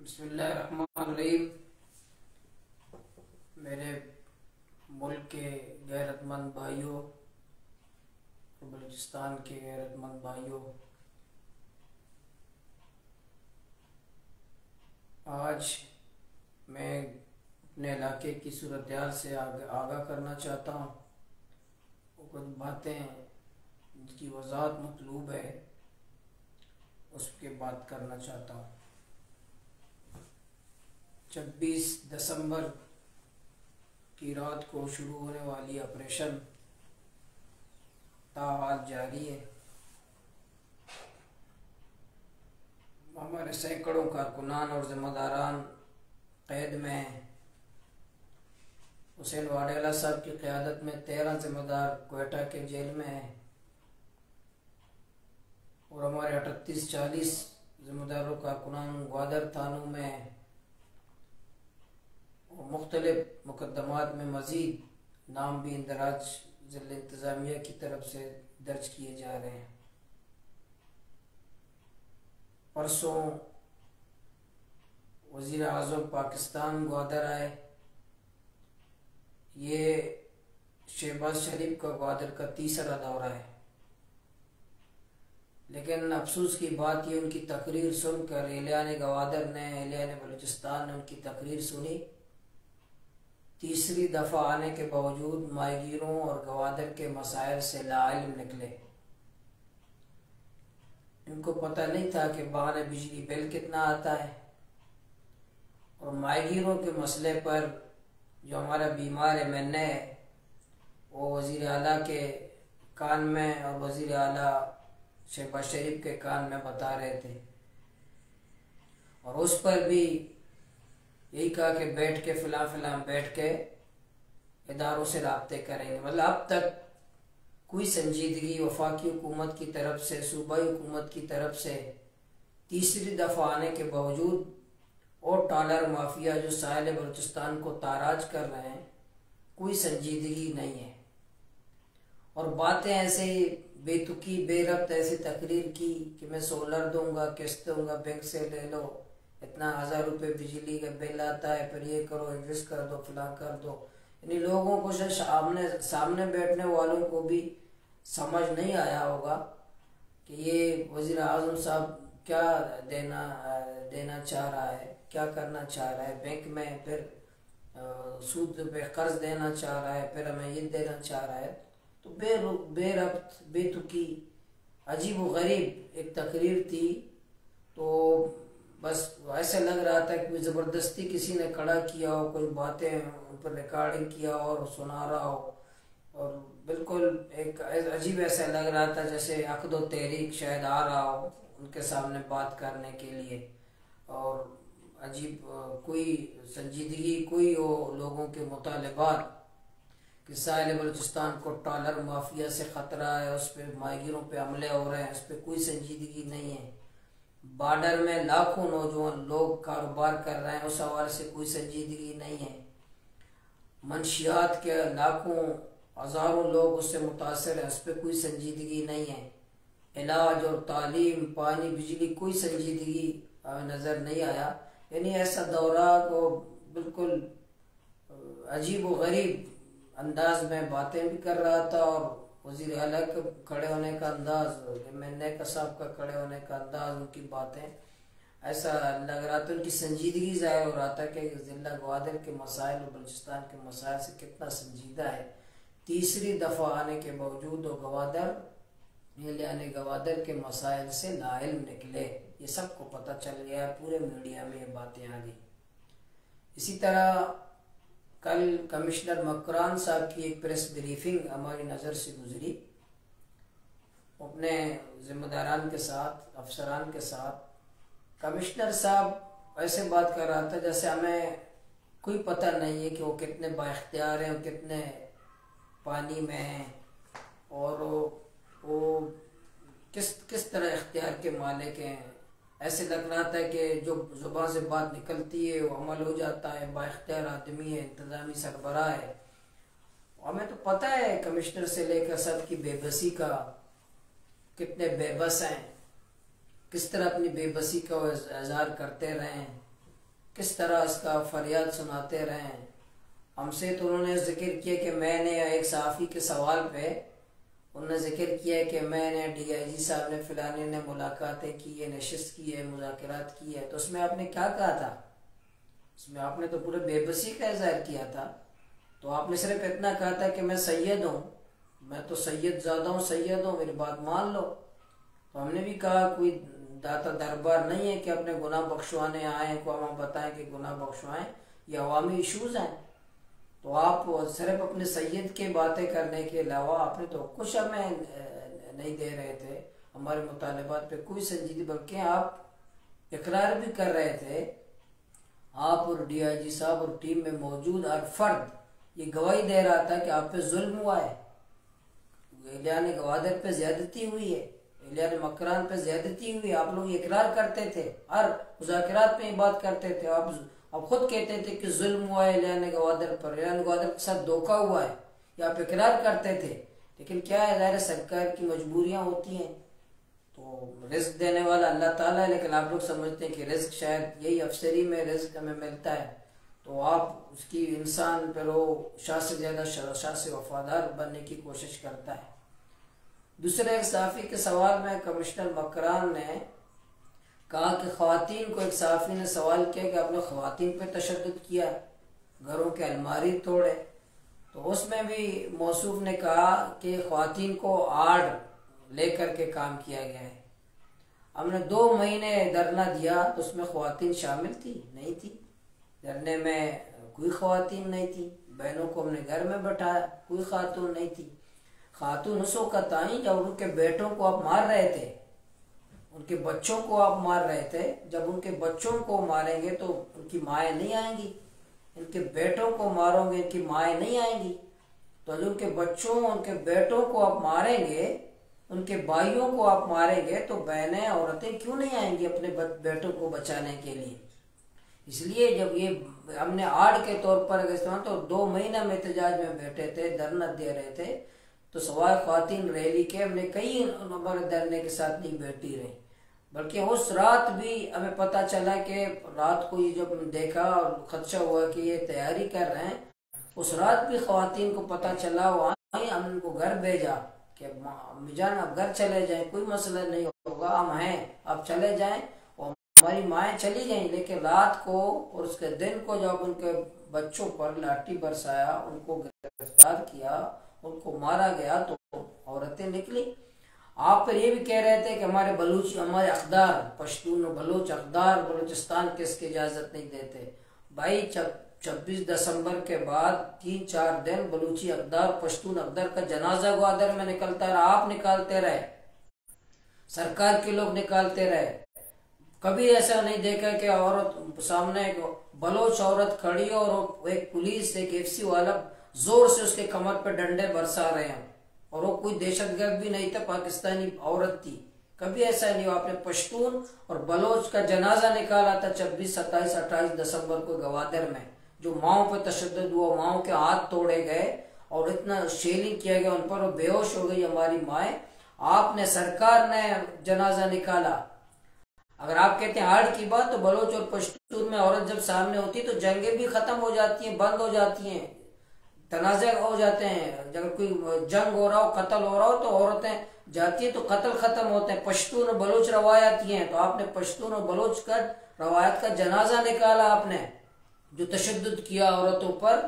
बिस्मिल्लाहिर्रहमानिर्रहीम। मेरे मुल्क के गैरतमंद भाइयों और बलूचिस्तान के गैरतमंद भाइयों, आज मैं अपने इलाके की सूरत हाल से आगाह करना चाहता हूँ और कुछ बातें जिनकी वजाहत मतलूब है उसके बात करना चाहता हूँ। 26 दिसंबर की रात को शुरू होने वाली ऑपरेशन ताहाल जारी है। हमारे सैकड़ों कारकुनान और जिम्मेदारान कैद में हैं। हुसैन वाडेला साहब की क़यादत में 13 जिम्मेदार क्वेटा के जेल में हैं और हमारे 38-40 जिम्मेदारों कारकुनान ग्वादर थानों में और मुख्तलिफ मुकदमात में मज़ीद नाम भी इंदराज ज़िला इंतज़ामिया की तरफ से दर्ज किए जा रहे हैं। परसों वज़ीर आज़म पाकिस्तान ग्वादर आए। ये शहबाज शरीफ का ग्वादर का तीसरा दौरा है, लेकिन अफसोस की बात ये उनकी तकरीर सुनकर एलियान ग्वादर ने, एलियान बलूचिस्तान ने उनकी तकरीर सुनी। तीसरी दफ़ा आने के बावजूद माहीगीरों और ग्वादर के मसाइल से लाइल्म निकले। इनको पता नहीं था कि बहाने बिजली बिल कितना आता है और माहीगीरों के मसले पर जो हमारा बीमार MNA है वो वज़ीर आला के कान में और वज़ीर आला शहबाज शरीफ के कान में बता रहे थे और उस पर भी यही कहा कि बैठ के फिलहाल बैठ के इदारों से राब्ते करेंगे। मतलब अब तक कोई संजीदगी वफाकी हुकूमत की तरफ से, सूबाई हुकूमत की तरफ से तीसरी दफ़ा आने के बावजूद और टॉलर माफिया जो साहिल बलूचिस्तान को ताराज कर रहे हैं, कोई संजीदगी नहीं है और बातें ऐसे ही बेतुकी बेरब्त ऐसी तकरीर की कि मैं सोलर दूंगा, किस्त दूंगा, बैंक से ले लो, इतना 1000 रुपये बिजली का बिल आता है, फिर ये करो, एडजस्ट कर दो, फिलहाल कर दो। यानी लोगों को सामने बैठने वालों को भी समझ नहीं आया होगा कि ये वज़ीर आज़म साहब क्या देना चाह रहा है, क्या करना चाह रहा है। बैंक में फिर सूद पे कर्ज देना चाह रहा है, फिर हमें ये देना चाह रहा है। तो बेरब्त बेतुकी अजीब व गरीब एक तकरीर थी। तो बस ऐसा लग रहा था कि ज़बरदस्ती किसी ने खड़ा किया हो, कोई बातें उन पर रिकॉर्डिंग किया और सुना रहा हो और बिल्कुल एक अजीब ऐसा लग रहा था जैसे अक़दो तहरीक शायद आ रहा हो उनके सामने बात करने के लिए और अजीब कोई संजीदगी कोई हो लोगों के मुतालबात कि साहिल बलूचिस्तान को टॉलर माफिया से ख़तरा है, उस पर माहीगीरों पे हमले हो रहे हैं, उस पर कोई संजीदगी नहीं है। बॉर्डर में लाखों नौजवान लोग कारोबार कर रहे हैं, उस हवाले से कोई संजीदगी नहीं है। मंशियात के लाखों हज़ारों लोग उससे मुतासर हैं, उस पर कोई संजीदगी नहीं है। इलाज और तालीम, पानी, बिजली, कोई संजीदगी नज़र नहीं आया। यानी ऐसा दौरा को बिल्कुल अजीब व गरीब अंदाज में बातें भी कर रहा था और वज़ीर आला के खड़े होने का अंदाज, MNA का साहब का खड़े होने का अंदाज, उनकी बातें ऐसा लग रहा था, उनकी संजीदगी ज़ाहिर हो रहा था कि ज़िला ग्वादर के मसाइल और बलूचिस्तान के मसाइल से कितना संजीदा है। तीसरी दफ़ा आने के बावजूद वो गवादर के मसाइल से लाइल्म निकले। ये सबको पता चल गया, पूरे मीडिया में ये बातें आ गई। इसी तरह कल कमिश्नर मकरान साहब की एक प्रेस ब्रीफिंग हमारी नज़र से गुजरी, अपने जिम्मेदारान के साथ, अफसरान के साथ। कमिश्नर साहब ऐसे बात कर रहा था जैसे हमें कोई पता नहीं है कि वो कितने बाइख्तियार हैं, कितने पानी में हैं और वो किस तरह इख्तियार के मालिक हैं। ऐसे लग रहा था कि जो ज़ुबान से बात निकलती है वो अमल हो जाता है, बाइख्तियार आदमी है, इंतज़ामी सरबराह है। हमें तो पता है कमिश्नर से लेकर सब की बेबसी का, कितने बेबस हैं, किस तरह अपनी बेबसी का इज़हार करते रहे हैं किस तरह इसका फरियाद सुनाते रहे। हमसे तो उन्होंने जिक्र किया कि मैंने एक सहाफ़ी के सवाल पे उन्होंने जिक्र किया कि मैंने DIG साहब ने फ़लाने ने मुलाकातें की है, नशिस्त की है, मुज़ाकरात की है। तो उसमें आपने क्या कहा था? उसमें आपने तो पूरे बेबसी का इज़हार किया था। तो आपने सिर्फ इतना कहा था कि मैं सैयद हूँ, मैं तो सैयद ज़्यादा हूँ, सैयद हूँ, मेरी बात मान लो। तो हमने भी कहा कोई दाता दरबार नहीं है कि अपने गुनाह बख्शवाने आए को हम बताएं कि गुनाह बख्शवाएं, ये अवामी इशूज़ हैं। तो आप सिर्फ अपने सैयद की बातें करने के अलावा आपने तो कुछ हमें नहीं दे रहे थे, हमारे मुतालबात पे कोई संजीदगी, बल्कि आप इकरार भी कर रहे थे। आप और DIG साहब और टीम में मौजूद हर फर्द ये गवाही दे रहा था कि आप पे जुल्म हुआ है, एलियान गवादर पे ज्यादती हुई है, एलियान मकरान पे ज्यादती हुई है। आप लोग इकरार करते थे, हर मुज़ाकरात में ये बात करते थे। आप खुद कहते थे कि जुल्म हुआ है एलियान गवादर पर, एलियान गवादर के साथ धोखा हुआ है, ये आप इकरार करते थे। लेकिन क्या है, ज़ाहिर सरकार की मजबूरियाँ होती हैं, तो रिस्क देने वाला अल्लाह ताला है, लेकिन आप लोग समझते हैं कि रिस्क शायद यही अफसरी में रिस्क हमें मिलता है। तो आप उसकी इंसान पर वो शाह से ज़्यादा शाह से वफादार बनने की कोशिश करता है। दूसरे एक सहाफ़ी के सवाल में कमिश्नर मकरान ने कहा कि ख़वातीन को, एक सहाफ़ी ने सवाल किया कि आपने ख़वातीन पे तशद्दुद किया, घरों के अलमारी तोड़े। तो उसमें भी मौसूफ ने कहा कि ख़वातीन को आड़ लेकर के काम किया गया है। हमने 2 महीने धरना दिया तो उसमें ख़वातीन शामिल थी? नहीं थी। धरने में कोई ख़वातीन नहीं थी। बहनों को हमने घर में बैठाया, कोई खातून नहीं थी। खातून उस वक़्त आई जब उनके बेटों को आप मार रहे थे, उनके बच्चों को आप मार रहे थे। जब उनके बच्चों को मारेंगे तो उनकी माएँ नहीं आएंगी, इनके बेटों को मारोगे इनकी माएँ नहीं आएंगी। तो जो उनके बच्चों, उनके बेटों को आप मारेंगे, उनके भाइयों को आप मारेंगे, तो बहनें, औरतें क्यों नहीं आएंगी अपने बेटों को बचाने के लिए? इसलिए जब ये हमने आड़ के तौर पर इस्तेमाल, तो 2 महीना में एहतजाज में बैठे थे, धरना दे रहे थे। तो सवाए ख़वातीन रैली के हमने कई हमारे धरने के साथ नहीं बैठी रही, बल्कि उस रात भी हमें पता चला कि रात को ये जब देखा और खदशा हुआ कि ये तैयारी कर रहे हैं, उस रात भी ख़वातीन को पता चला, वहाँ हमने उनको घर भेजा कि मिजान आप घर चले जाएं, कोई मसला नहीं होगा, हम हैं, आप चले जाएं। और हमारी माएँ चली गईं, लेकिन रात को और उसके दिन को जब उनके बच्चों पर लाठी बरसाया, उनको गिरफ्तार किया, उनको मारा गया, तो औरतें निकली। आप फिर ये भी कह रहे थे कि हमारे बलूच, हमारे अखदार, पश्तून बलूच अखदार बलूचिस्तान के इसकी इजाज़त नहीं देते। भाई 26 दिसंबर के बाद 3-4 दिन बलूची अखदार, पश्तून अखदार का जनाजा ग्वादर में निकलता रहा, आप निकालते रहे, सरकार के लोग निकालते रहे। कभी ऐसा नहीं देखा कि औरत सामने एक बलोच औरत खड़ी और एक पुलिस, एक FC वाला जोर से उसके कमर पे डंडे बरसा रहे हैं, और वो कोई दहशतगर्द भी नहीं था, पाकिस्तानी औरत थी। कभी ऐसा नहीं हुआ। आपने पश्तून और बलोच का जनाजा निकाला था 26, 27, 28 दिसंबर को गवादर में, जो माओ पे तशद्दुद हुआ, माओ के हाथ तोड़े गए और इतना शेलिंग किया गया उन पर, वो बेहोश हो गई हमारी माए। आपने, सरकार ने जनाजा निकाला। अगर आप कहते हैं हाड़ की बात, तो बलोच और पश्तून में औरत जब सामने होती तो जंगें भी खत्म हो जाती हैं, बंद हो जाती हैं, तनाज़े हो जाते हैं। जब कोई जंग हो रहा हो, कत्ल हो रहा हो, तो औरतें जाती है तो कत्ल खत्म होते हैं। पश्तून और बलोच रवायत ही हैं, तो आपने पश्तून और बलोच का रवायत का जनाजा निकाला आपने, जो तशद्दुद किया औरतों पर,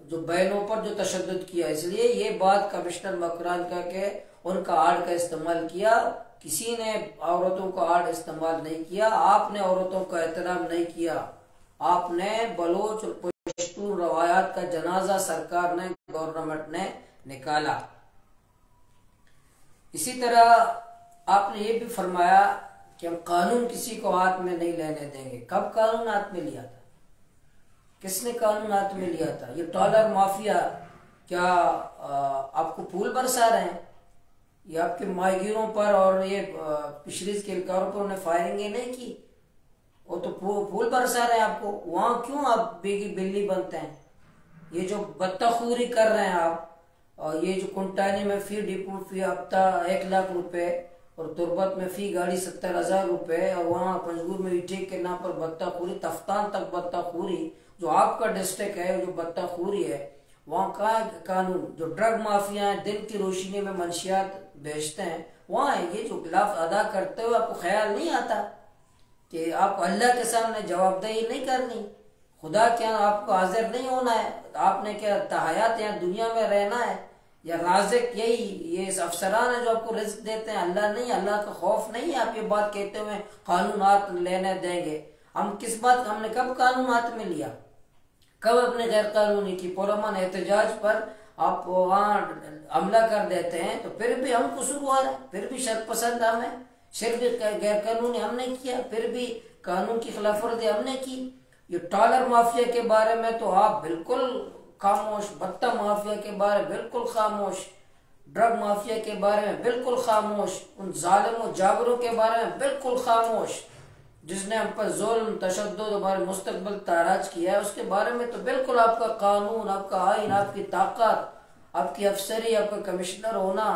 जो बहनों पर जो तशद्दुद किया। इसलिए ये बात कमिश्नर मकरान का के उनका आड़ का इस्तेमाल किया, किसी ने औरतों का आड़ इस्तेमाल नहीं किया। आपने औरतों का एहतराम नहीं किया, आपने बलोच और पश्तून रवायात का जनाजा सरकार ने, गवर्नमेंट ने निकाला। इसी तरह आपने ये भी फरमाया कि हम कानून किसी को हाथ में नहीं लेने देंगे। कब कानून हाथ में लिया था? किसने कानून हाथ में लिया था? ये डॉलर माफिया क्या आपको फूल बरसा रहे हैं? ये आपके माहिगीरों पर और ये फिशरीज के एहलकारों पर उन्हें फायरिंग नहीं की, वो तो फूल बरसा रहे हैं आपको। वहां क्यों आप बेगी बिल्ली बनते हैं? ये जो बत्ताखोरी कर रहे हैं आप, और ये जो कुंटानी में फी डिपो फी हफ्ता 1 लाख रुपए, और तुरबत में फी गाड़ी 70,000 रुपये, और वहाँ पंजगुर में ईटे के नाम पर बत्ताखोरी, तफ्तान तक बत्ताखोरी, जो आपका डिस्ट्रिक्ट है जो बत्ताखोरी है, वहाँ का कानून, जो ड्रग माफिया है दिन की रोशनी में मंशियात बेचते हैं, वहाँ है ये जो खिलाफ अदा करते हुए आपको ख्याल नहीं आता कि आपको अल्लाह के सामने जवाबदेही नहीं करनी, खुदा क्या आपको हाजिर नहीं होना है, आपने क्या तहयात यहाँ दुनिया में रहना है, या राज़िक यही ये अफसरान है जो आपको रिस्क देते हैं, अल्लाह नहीं, अल्लाह का खौफ नहीं है। आप ये बात कहते हुए कानून हाथ लेने देंगे, हम किस बात, हमने कब कानून हाथ में लिया, कब अपने गैर कानूनी की पुरअमन एहतजाज पर आप वहाँ हमला कर देते हैं, तो फिर भी हम कसूरवार है, फिर भी शर्पसंद हम है, सिर्फ गैर कानूनी हमने किया, फिर भी कानून की खिलाफवर्जी हमने की। ये टॉलर माफिया के बारे में तो आप बिल्कुल खामोश, बत्ता माफिया के बारे में बिल्कुल खामोश, ड्रग माफिया के बारे में बिल्कुल खामोश, उन जालिमों जाबरों के बारे में बिल्कुल खामोश, जिसने हम पर जुल्म तशद्दुद हमारे मुस्तकबिल ताराज किया है, उसके बारे में तो बिल्कुल आपका कानून, आपका आइन, आपकी ताकत, आपकी अफसरी, आपका कमिश्नर होना,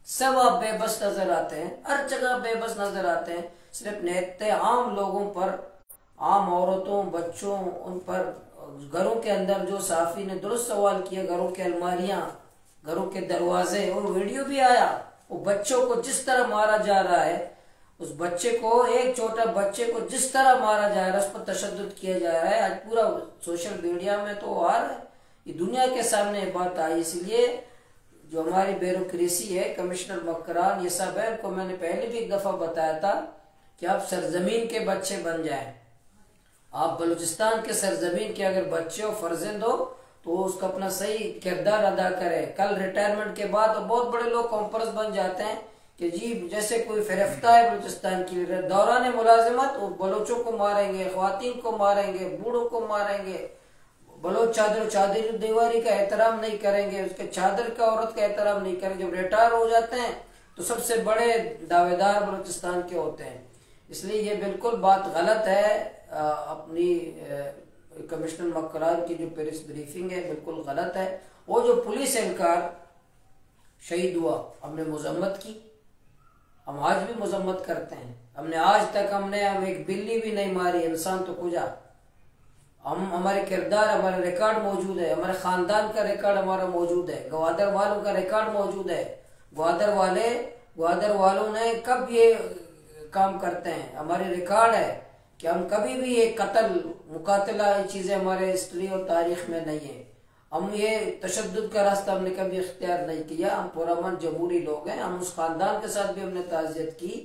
सब आप बेबस नजर आते हैं, हर जगह बेबस नजर आते हैं। सिर्फ नेते आम लोगों पर, आम औरतों, बच्चों, उन पर, घरों के अंदर जो साफी ने दुरुस्त सवाल किया, घरों के अलमारियां, घरों के दरवाजे, और वीडियो भी आया, वो बच्चों को जिस तरह मारा जा रहा है, उस बच्चे को, एक छोटा बच्चे को जिस तरह मारा जा रहा है, उस पर तशद्दुद किया जा रहा है, आज पूरा सोशल मीडिया में तो आ रहा है, ये दुनिया के सामने बात आई। इसलिए जो हमारी ब्यूरोक्रेसी है, कमिश्नर मकरान, ये सब है, इनको मैंने पहले भी एक दफा बताया था कि आप सरजमीन के बच्चे बन जाएं, आप बलूचिस्तान के सरजमीन के अगर बच्चे हो, फर्जंद हो, तो उसका अपना सही किरदार अदा करें। कल रिटायरमेंट के बाद तो बहुत बड़े लोग कॉम्पर्स बन जाते हैं कि जी जैसे कोई फरिफ्ता है बलूचिस्तान की, दौरान मुलाजिमत वो बलोचों को मारेंगे, ख्वातीन को मारेंगे, बूढ़ों को मारेंगे, बलोच चादर दीवारी का एहतराम नहीं करेंगे, उसके चादर का औरत का एहतराम नहीं करेंगे। जब रिटायर हो जाते हैं तो सबसे बड़े दावेदार बलूचिस्तान के होते हैं। इसलिए ये बिल्कुल बात गलत है, अपनी कमिश्नर मकरान की जो प्रेस ब्रीफिंग है बिल्कुल गलत है। वो जो पुलिस एहलकार शहीद हुआ, हमने मजम्मत की, हम आज भी मजम्मत करते हैं, हमने आज तक हम एक बिल्ली भी नहीं मारी, इंसान तो खुजा, हम, हमारे किरदार, हमारा रिकॉर्ड मौजूद है, हमारे खानदान का रिकॉर्ड हमारा मौजूद है, ग्वादर वालों का रिकॉर्ड मौजूद है, ग्वादर वालों ने कब ये काम करते हैं, हमारे रिकॉर्ड है कि हम कभी भी ये कत्ल, मुकातला, ये चीजें हमारे हिस्ट्री और तारीख में नहीं है। हम ये तशद्दुद का रास्ता हमने कभी इख्तियार नहीं किया, हम पुरअमन जमहूरी लोग हैं, हम उस खानदान के साथ भी हमने ताज़ियत की,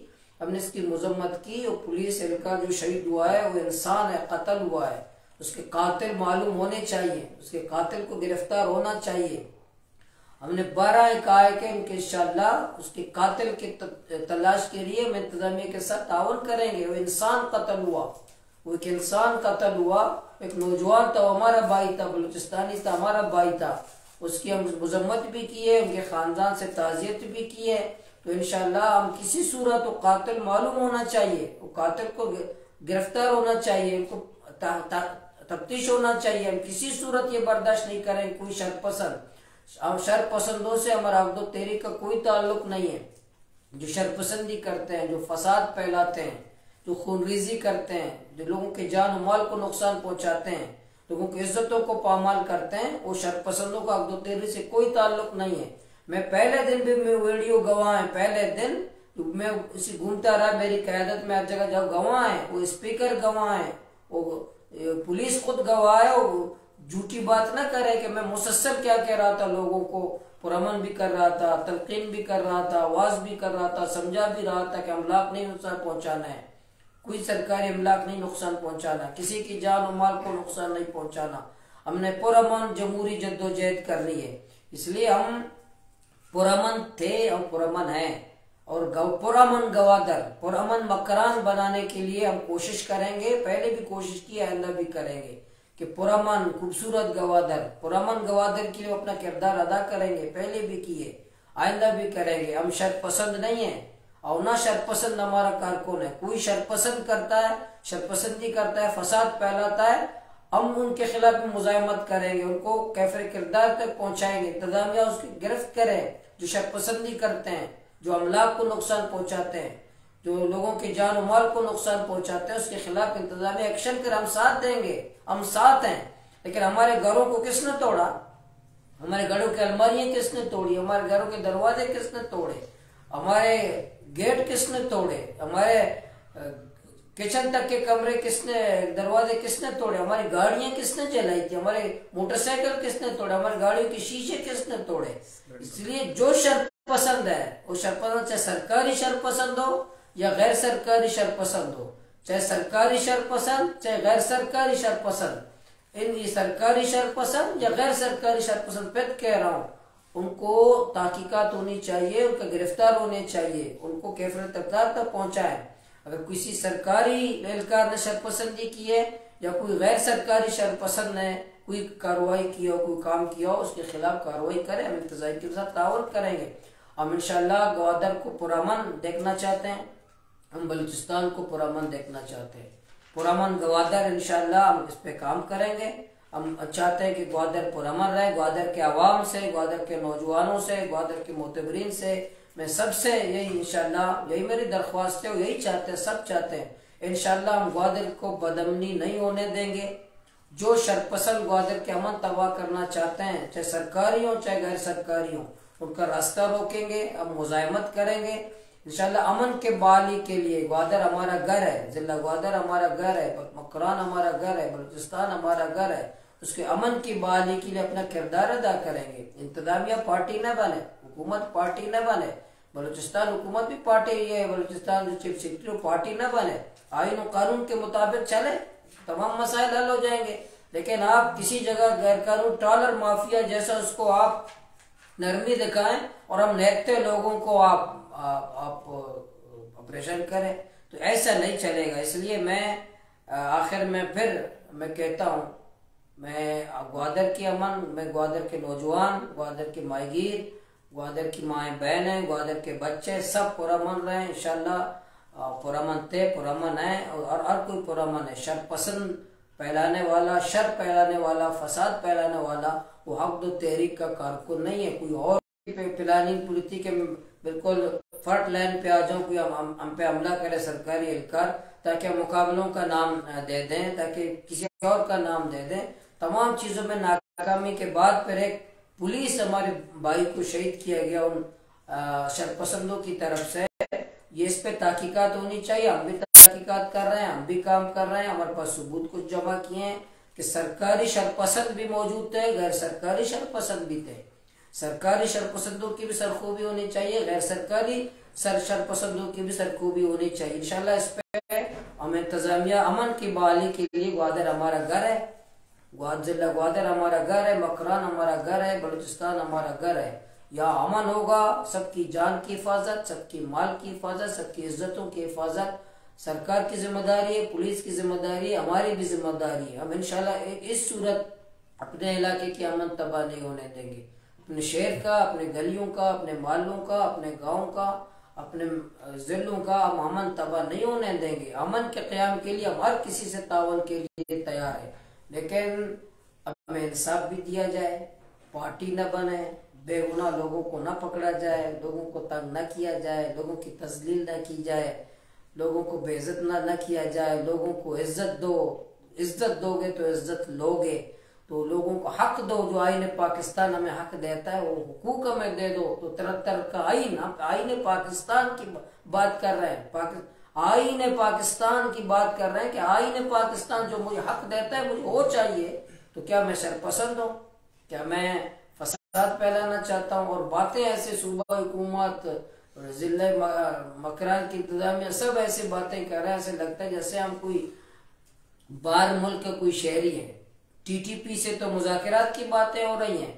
हमने इसकी मजम्मत की। और पुलिस एहलकार जो शहीद हुआ है वो इंसान है, कत्ल हुआ है, उसके कातिल मालूम होने चाहिए, उसके कातिल को गिरफ्तार होना चाहिए। हमने 12 कहा है कि इनके इंशाअल्लाह उसके कातिल की तलाश के लिए हम इंतजामिया के साथ ताउन करेंगे। वो इंसान कत्ल हुआ, वो एक इंसान कत्ल हुआ, एक नौजवान था, हमारा भाई था, बलूचिस्तानी था, हमारा भाई था, उसकी हम मजम्मत भी की है, उनके खानदान से ताज़ियत भी की है। तो इंशाअल्लाह हम किसी सूरत वो कातिल मालूम होना चाहिए, वो कातिल को गिरफ्तार होना चाहिए, उनको तफ्तीश होना चाहिए। हम किसी सूरत ये बर्दाश्त नहीं करें कोई शरपसंद, शरपसंदों से हमारा अब्दो तेरी का कोई ताल्लुक नहीं है, जो शरपसंदी करते हैं, जो फसाद फैलाते हैं, जो खूनरेजी करते हैं, जो लोगों के जान और माल को नुकसान पहुंचाते हैं, लोगों की इज्जतों को पामाल करते हैं, वो शरपसंदों का अब्दो तेरी से कोई ताल्लुक नहीं है। मैं पहले दिन भी मैं वीडियो गवाह है, पहले दिन मैं इसी घूमता रहा, मेरी क़यादत में हर जगह जब गवाह है, वो स्पीकर गवाह है, वो पुलिस खुद गवाह है। वो झूठी बात ना करे कि मैं मुसलसल क्या कह रहा था, लोगों को पुरअमन भी कर रहा था, तलकीन भी कर रहा था, आवाज भी कर रहा था, समझा भी रहा था कि अमलाक नहीं नुकसान पहुंचाना है, कोई सरकारी अमलाक नहीं नुकसान पहुंचाना, किसी की जान और माल को नुकसान नहीं पहुंचाना, हमने पुरअमन जमहूरी जद्दोजहद करनी है। इसलिए हम पुरअमन थे और पुरअमन हैं, और पुरअमन गवादर, पुरअमन मकरान बनाने के लिए हम कोशिश करेंगे, पहले भी कोशिश की, आइंदा भी करेंगे कि पुरअमन खूबसूरत गवादर, पुरअमन गवादर के लिए अपना किरदार अदा करेंगे, पहले भी किए, आइंदा भी करेंगे। हम शरपसंद नहीं है, और ना शरपसंद हमारा कारकुन है। कोई शरपसंद करता है, शरपसंदी करता है, फसाद फैलाता है, हम उनके खिलाफ भी मुजाहिमत करेंगे, उनको कैफर किरदार तक पहुंचाएंगे, इंतजामिया उसकी गिरफ्त करें जो शरपसंदी करते हैं, जो अमलाक को नुकसान पहुंचाते हैं, जो लोगों के जान और माल को नुकसान पहुंचाते हैं, उसके खिलाफ इंतजामी एक्शन कर हम साथ देंगे, हम साथ हैं। लेकिन हमारे घरों को किसने तोड़ा? हमारे घरों की अलमारियां किसने तोड़ी? हमारे घरों के दरवाजे किसने तोड़े? हमारे गेट किसने तोड़े? हमारे किचन तक के कमरे किसने, दरवाजे किसने तोड़े? हमारी गाड़ियां किसने जलाई थी? हमारे मोटरसाइकिल किसने तोड़े? हमारी गाड़ियों के शीशे किसने तोड़े? इसलिए जो शर पसंद है वो शर पसंद, चाहे सरकारी शर पसंद हो या गैर सरकारी शर पसंद हो, चाहे सरकारी शर पसंद चाहे गैर सरकारी शर पसंद, इन सरकारी शर पसंद या गैर सरकारी शर पसंद पे कह रहा हूं, उनको तहकीकात होनी चाहिए, उनका गिरफ्तार होने चाहिए, उनको कैफियत इक़्तिदार तक पहुंचाए। अगर किसी सरकारी एहलकार ने शरपसंदी की है या कोई गैर सरकारी शरपसंद ने कोई कार्रवाई की हो, कोई काम किया हो, उसके खिलाफ कार्रवाई करें। हम इंतजामी के साथ ताउन करेंगे। हम इंशाल्लाह ग्वादर को पुरअमन देखना चाहते हैं, हम बलूचिस्तान को पुरअमन देखना चाहते हैं। पुरअमन ग्वादर इंशाल्लाह हम इस पे काम करेंगे। हम चाहते हैं कि ग्वादर पुरअमन रहे, ग्वादर के अवाम से, ग्वादर के नौजवानों से, ग्वादर के मोतबरीन से, मैं सबसे यही इंशाल्लाह यही मेरी दरख्वास्त है, यही चाहते हैं, सब चाहते हैं। इंशाल्लाह हम ग्वादर को बदअमनी नहीं होने देंगे। जो शरपसंद ग्वादर के अमन तबाह करना चाहते हैं, चाहे सरकारी हो चाहे गैर सरकारी हो, उनका रास्ता रोकेंगे, हम मुजाहिमत करेंगे इंशाल्लाह। अमन के बहाली के लिए ग्वादर हमारा घर है, जिला ग्वादर हमारा घर है, मकरान हमारा घर है, बलूचिस्तान हमारा घर है। उसके अमन की बहाली के लिए अपना किरदार अदा करेंगे। इंतजामिया पार्टी न बने, हुकूमत पार्टी न बने, बलूचिस्तान हुकूमत भी पार्टी है, बलूचिस्तान चीफ सेक्रेटरी पार्टी न बने, आईन और कानून के मुताबिक चले, तमाम मसाइल हल हो जाएंगे। लेकिन आप किसी जगह गैर कानून ट्रॉलर माफिया जैसा उसको आप नरमी दिखाएं और हम नहते लोगों को आप ऑपरेशन करें, तो ऐसा नहीं चलेगा। इसलिए मैं आखिर में फिर मैं कहता हूँ, मैं ग्वादर की अमन, मैं ग्वादर के नौजवान, ग्वादर के माहीगीर, ग्वादर की माएँ बहनें, ग्वादर के बच्चे सब पुरअमन रहे इंशाल्लाह। पुरअमन थे, पुरअमन है और हर कोई पुरअमन है। शर पसंद फैलाने वाला, शर फैलाने वाला, फसाद फैलाने वाला वो हक दो तहरीक का कारकुन नहीं है। कोई और प्लानिंग पुलिस के बिल्कुल फ्रंट लाइन पे आ जाओ, कोई हम पे हमला करे सरकारी एहलकार, ताकि हम मुकाबलों का नाम दे दें, ताकि किसी और का नाम दे दें। तमाम चीजों में नाकामी के बाद फिर एक पुलिस हमारे भाई को शहीद किया गया उन शरपसंदों की तरफ से, ये इस पे तहकीकात होनी चाहिए। हम भी तहकीकात कर रहे हैं, हम भी काम कर रहे हैं, हमारे पास सबूत कुछ जमा किए हैं कि सरकारी शरपसंद भी मौजूद थे, गैर सरकारी शरपसंद भी थे। सरकारी शरपसंदों की भी सरखूबी होनी चाहिए, गैर सरकारी शरपसंदों की भी सरखूबी होनी चाहिए। इंशाल्लाह इस पे हम इंतजामिया अमन की बहाली के लिए, ग्वादर हमारा घर है, जिला ग्वादर हमारा घर है, मकरान हमारा घर है, बलूचिस्तान हमारा घर है। यहाँ अमन होगा, सबकी जान की हिफाजत, सबकी माल की हिफाजत, सबकी इज्जतों की हिफाजत सरकार की जिम्मेदारी है, पुलिस की जिम्मेदारी है, हमारी भी जिम्मेदारी है। हम इंशाल्लाह इस सूरत अपने इलाके की अमन तबाह नहीं होने देंगे। अपने शहर का, अपने गलियों का, अपने मालों का, अपने गाँव का, अपने जिलों का हम अमन तबाह नहीं होने देंगे। अमन के क़याम के लिए हम हर किसी से तावन के लिए तैयार है, लेकिन हमें इंसाफ भी दिया जाए, पार्टी न बने, बेगुनाह लोगों को न पकड़ा जाए, लोगों को तंग न किया जाए, लोगों की तजलील न की जाए, लोगों को बेइज्जत न किया जाए। लोगों को इज्जत दो, इज्जत दोगे तो इज्जत लोगे, तो लोगों को हक दो। जो आईन पाकिस्तान हमें हक देता है वो हुकूक हमें दे दो। तो 73 का आईन, हम आईन पाकिस्तान की बात कर रहे हैं, आईन पाकिस्तान की बात कर रहे हैं कि आईन पाकिस्तान जो मुझे हक देता है मुझे वो चाहिए। तो क्या मैं शरपसंद हूँ? क्या मैं फसाद फैलाना चाहता हूँ? और बातें ऐसे सूबा हुकूमत, जिले मकरान की इंतजामिया सब ऐसी बातें कर रहे हैं, ऐसे लगता है जैसे हम कोई बाहर मुल्क के कोई शहरी हैं। टीटीपी से तो मुज़ाकरात की बातें हो रही हैं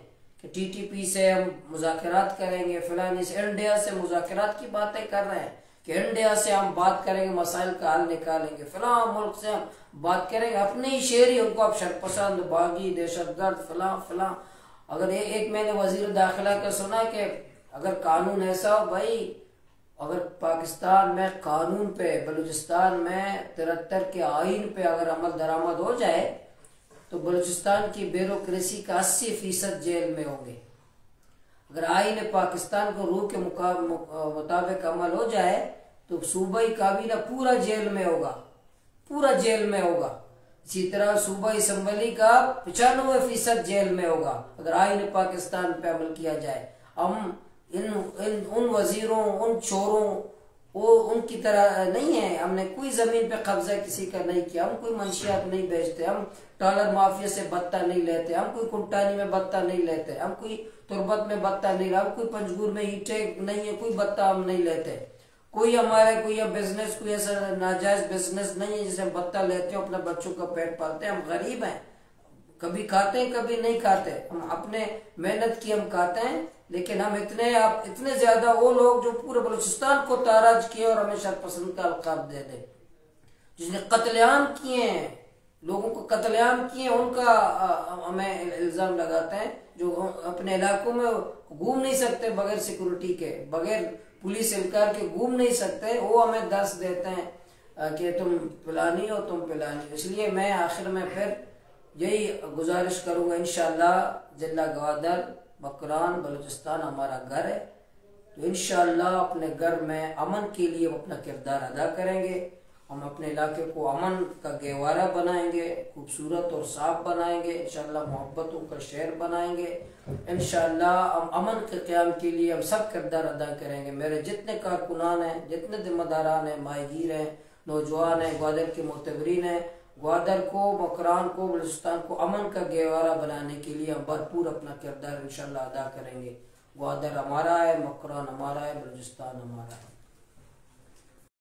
कि टीटीपी से हम मुज़ाकरात करेंगे, फिलहाल से इंडिया से मुज़ाकरात की बातें कर रहे हैं कि इंडिया से हम बात करेंगे, मसाइल का हल निकालेंगे, फिलहाल मुल्क से हम बात करेंगे। अपने ही शहरी उनको आप शरपसंद, बागी, दहशतगर्द, फिलहाल अगर एक मैंने वजीर दाखिला का सुना कि अगर कानून ऐसा हो भाई, अगर पाकिस्तान में कानून पे, बलूचिस्तान में 73 के आईन पे अगर अमल दरामद हो जाए तो बलूचिस्तान की ब्यूरोक्रेसी का 80% जेल में होंगे। अगर आईन पाकिस्तान को रूह के मुताबिक अमल हो जाए तो सूबाई काबीना पूरा जेल में होगा, पूरा जेल में होगा। इसी तरह सूबाई असम्बली का 95% जेल में होगा अगर आईन पाकिस्तान पे अमल किया जाए। हम उन वजीरों, उन चोरों, वो उनकी तरह नहीं है। हमने कोई जमीन पे कब्जा किसी का नहीं किया, हम कोई मंशियात नहीं बेचते, हम टॉलर माफिया से बत्ता नहीं लेते, हम कोई कुंटानी में बत्ता नहीं लेते, हम कोई तुरबत में बत्ता नहीं, हम कोई पंजगुर में ईंटें नहीं है, कोई बत्ता हम नहीं लेते। कोई हमारे कोई बिजनेस, कोई ऐसा नाजायज बिजनेस नहीं है जिसे हम बत्ता लेते हो अपने बच्चों का पेट पालते हैं। हम गरीब हैं, कभी खाते हैं कभी नहीं खाते, हम अपने मेहनत की हम खाते हैं। लेकिन हम इतने ज्यादा वो लोग जो पूरे बलूचिस्तान को ताराज किए और हमें शरपसंद का अलकाब दे दे, जिसने कत्लेआम किए हैं, लोगों को कत्लेआम किए, उनका हमें इल्जाम लगाते हैं। जो अपने इलाकों में घूम नहीं सकते बगैर सिक्योरिटी के, बगैर पुलिस एहलकार के घूम नहीं सकते, वो हमें दर्श देते हैं कि तुम पिलानी हो, तुम पिलानी हो। इसलिए मैं आखिर में फिर यही गुजारिश करूंगा, इंशाअल्लाह जिला गवादर बकरान बलूचिस्तान हमारा घर है, तो इंशाअल्लाह अपने घर में अमन के लिए अपना किरदार अदा करेंगे। हम अपने इलाके को अमन का गहवारा बनाएंगे, खूबसूरत और साफ बनाएंगे, इंशाअल्लाह मोहब्बतों का शहर बनाएंगे। इंशाअल्लाह हम अमन के क़याम के लिए हम सब किरदार अदा करेंगे। मेरे जितने कारकुनान हैं, जितने जिम्मेदारान हैं, माहिगीर हैं, नौजवान हैं, ग्वादर के मोतबरीन हैं, ग्वादर को, मकरान को, बलूचिस्तान को अमन का गहवारा बनाने के लिए हम भरपूर अपना किरदार इंशाअल्लाह अदा करेंगे। ग्वादर हमारा है, मकरान हमारा है, बलूचिस्तान हमारा है।